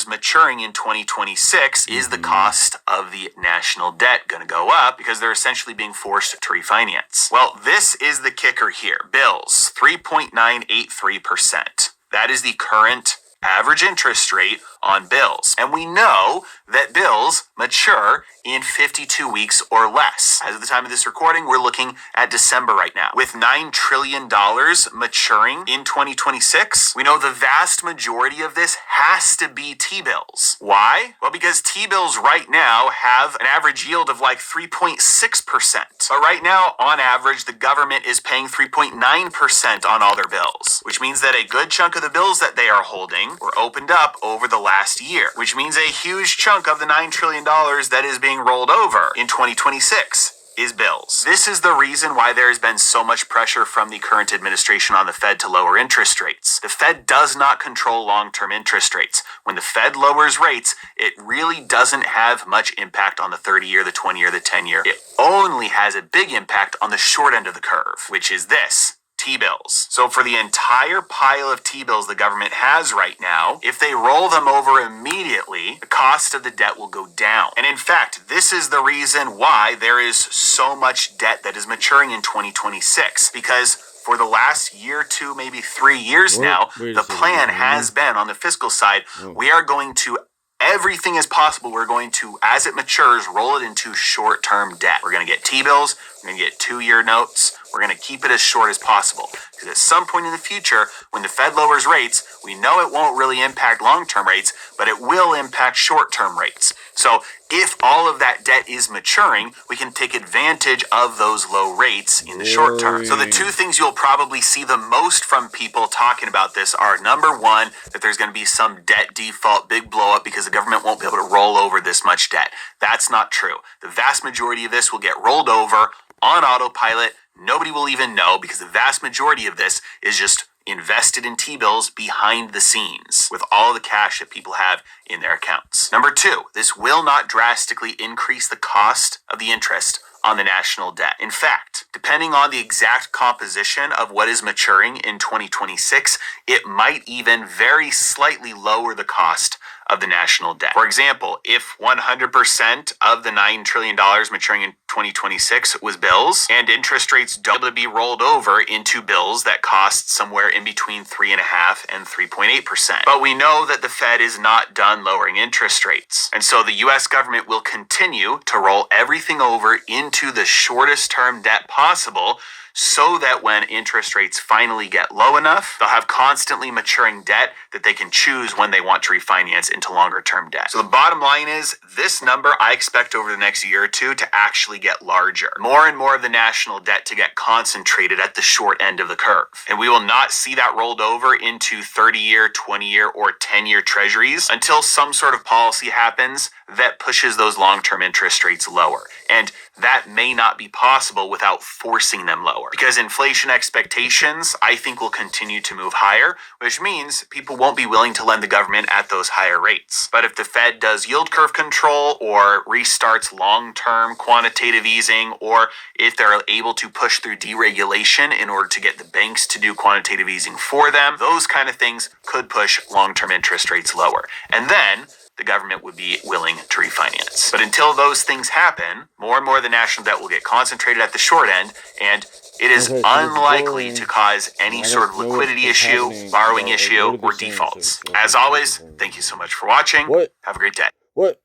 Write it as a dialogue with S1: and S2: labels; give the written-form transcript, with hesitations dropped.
S1: maturing in 2026, is the cost of the national debt going to go up because they're essentially being forced to refinance? Well, this is the kicker here. Bills, 3.983%. That is the current average interest rate on bills. And we know that bills mature in 52 weeks or less. As of the time of this recording, we're looking at December right now. With $9 trillion maturing in 2026, we know the vast majority of this has to be T-bills. Why? Well, because T-bills right now have an average yield of like 3.6%. But right now, on average, the government is paying 3.9% on all their bills, which means that a good chunk of the bills that they are holding were opened up over the last year, which means a huge chunk of the $9 trillion that is being rolled over in 2026 is bills. This is the reason why there has been so much pressure from the current administration on the Fed to lower interest rates. The Fed does not control long-term interest rates. When the Fed lowers rates, it really doesn't have much impact on the 30-year, the 20-year, the 10-year. It only has a big impact on the short end of the curve, which is this: T-bills. So for the entire pile of T-bills the government has right now, if they roll them over immediately, the cost of the debt will go down. And in fact, this is the reason why there is so much debt that is maturing in 2026, because for the last year, 2, maybe 3 years now, the plan has been on the fiscal side, we are going to everything as possible. We're going to, as it matures, roll it into short-term debt. We're going to get T-bills. We're going to get 2-year notes. We're going to keep it as short as possible. Because at some point in the future, when the Fed lowers rates, we know it won't really impact long-term rates, but it will impact short-term rates. So if all of that debt is maturing, we can take advantage of those low rates in the short term. So the two things you'll probably see the most from people talking about this are, number one, that there's going to be some debt default, big blow up because the government won't be able to roll over this much debt. That's not true. The vast majority of this will get rolled over on autopilot. Nobody will even know because the vast majority of this is just invested in T-bills behind the scenes with all the cash that people have in their accounts. Number two, this will not drastically increase the cost of the interest on the national debt. In fact, depending on the exact composition of what is maturing in 2026, it might even very slightly lower the cost of the national debt. For example, if 100% of the $9 trillion maturing in 2026 was bills, and interest rates don't be able to be rolled over into bills that cost somewhere in between 3.5% and 3.8%. But we know that the Fed is not done lowering interest rates. And so the US government will continue to roll everything over into the shortest term debt possible, so that when interest rates finally get low enough, they'll have constantly maturing debt that they can choose when they want to refinance into longer term debt. So the bottom line is, this number I expect over the next year or two to actually get larger. More and more of the national debt to get concentrated at the short end of the curve. And we will not see that rolled over into 30-year, 20-year, or 10-year treasuries until some sort of policy happens that pushes those long-term interest rates lower. And that may not be possible without forcing them lower, because inflation expectations, I think, will continue to move higher, which means people won't be willing to lend the government at those higher rates. But if the Fed does yield curve control or restarts long-term quantitative easing, or if they're able to push through deregulation in order to get the banks to do quantitative easing for them, those kind of things could push long-term interest rates lower. And then the government would be willing to refinance. But until those things happen, more and more of the national debt will get concentrated at the short end, and it is unlikely to cause any sort of liquidity issue, borrowing issue, or defaults. As always, thank you so much for watching. Have a great day.
S2: What?